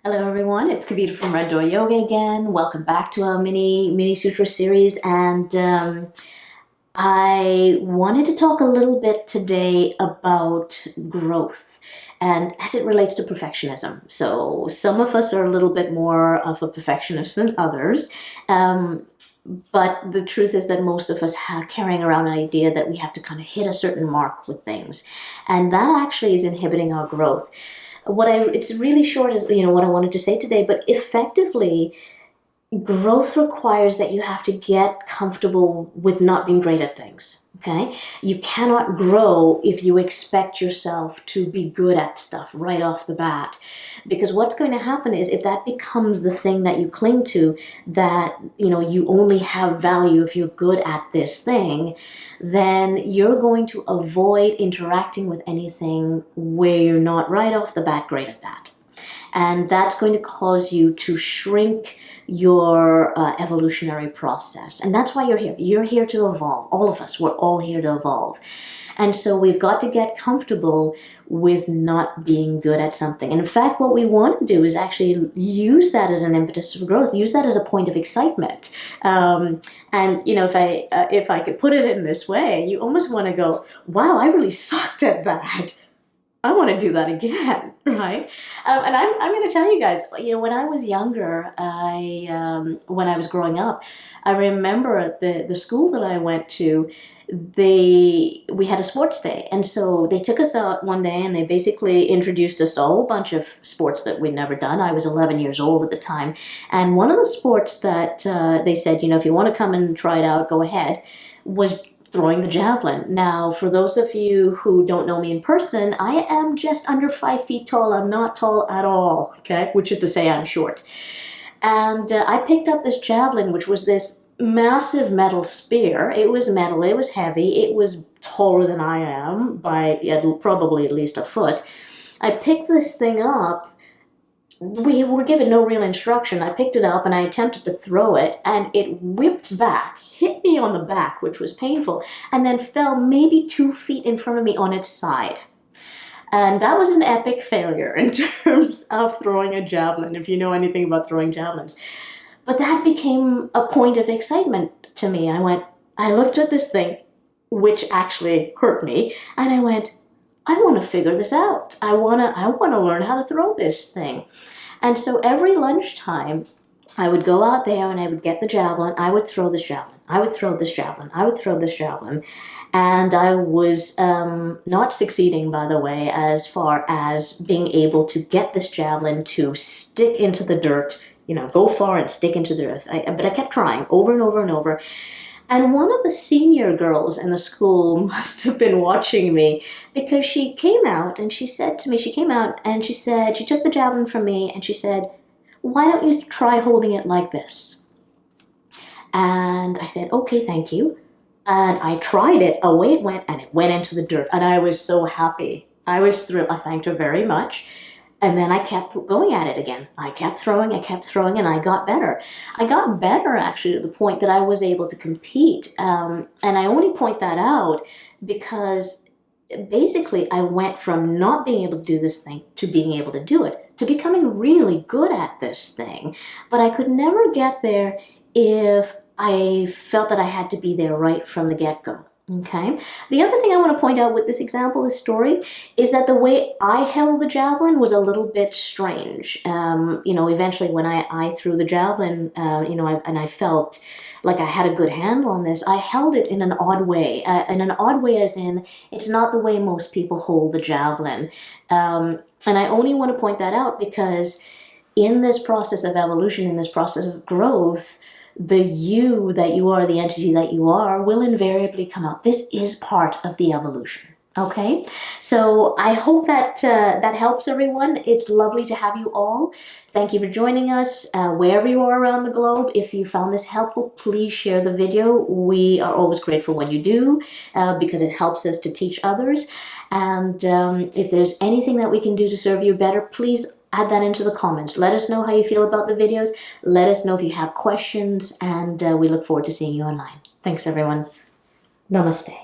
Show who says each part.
Speaker 1: Hello everyone, it's Kavita from Red Door Yoga again. Welcome back to our mini Sutra series, and I wanted to talk a little bit today about growth and as it relates to perfectionism. So some of us are a little bit more of a perfectionist than others, but the truth is that most of us are carrying around an idea that we have to kind of hit a certain mark with things, and that actually is inhibiting our growth. It's really short is what I wanted to say today, but effectively growth requires that you have to get comfortable with not being great at things. Okay, you cannot grow if you expect yourself to be good at stuff right off the bat, because what's going to happen is if that becomes the thing that you cling to, that you only have value if you're good at this thing, then you're going to avoid interacting with anything where you're not right off the bat great at that. And that's going to cause you to shrink your evolutionary process. And that's why you're here. You're here to evolve. All of us, we're all here to evolve. And so we've got to get comfortable with not being good at something. And in fact, what we want to do is actually use that as an impetus for growth. Use that as a point of excitement. And if I could put it in this way, you almost want to go, "Wow, I really sucked at that. I want to do that again," right? And I'm going to tell you guys, when I was younger, when I was growing up, I remember the school that I went to, we had a sports day. And so they took us out one day and they basically introduced us to a whole bunch of sports that we'd never done. I was 11 years old at the time. And one of the sports that they said, if you want to come and try it out, go ahead, was throwing the javelin. Now, for those of you who don't know me in person, I am just under 5 feet tall. I'm not tall at all, okay? Which is to say I'm short. And I picked up this javelin, which was this massive metal spear. It was metal, it was heavy, it was taller than I am by probably at least a foot. I picked this thing up. We were given no real instruction. I picked it up and I attempted to throw it, and it whipped back, hit me on the back, which was painful, and then fell maybe 2 feet in front of me on its side. And that was an epic failure in terms of throwing a javelin, if you know anything about throwing javelins. But that became a point of excitement to me. I looked at this thing, which actually hurt me, and I went, I want to figure this out. I want to learn how to throw this thing. And so every lunchtime, I would go out there and I would get the javelin. I would throw this javelin. I would throw this javelin. I would throw this javelin. And I was not succeeding, by the way, as far as being able to get this javelin to stick into the dirt, go far and stick into the earth. But I kept trying over and over and over. And one of the senior girls in the school must have been watching me, because she came out and she said to me, she took the javelin from me and she said, "Why don't you try holding it like this?" And I said, "Okay, thank you." And I tried it, away it went, and it went into the dirt. And I was so happy. I was thrilled. I thanked her very much. And then I kept going at it again. I kept throwing, and I got better. I got better, actually, to the point that I was able to compete. And I only point that out because basically I went from not being able to do this thing to being able to do it, to becoming really good at this thing. But I could never get there if I felt that I had to be there right from the get-go. Okay. The other thing I want to point out with this example, this story, is that the way I held the javelin was a little bit strange. Eventually when I threw the javelin, and I felt like I had a good handle on this, I held it in an odd way. As in, it's not the way most people hold the javelin. And I only want to point that out because in this process of evolution, in this process of growth, the you that you are, the entity that you are, will invariably come out. This is part of the evolution. Okay, so I hope that that helps everyone. It's lovely to have you all. Thank you for joining us wherever you are around the globe. If you found this helpful, please share the video. We are always grateful when you do because it helps us to teach others. And if there's anything that we can do to serve you better, please add that into the comments. Let us know how you feel about the videos. Let us know if you have questions, and we look forward to seeing you online. Thanks, everyone. Namaste.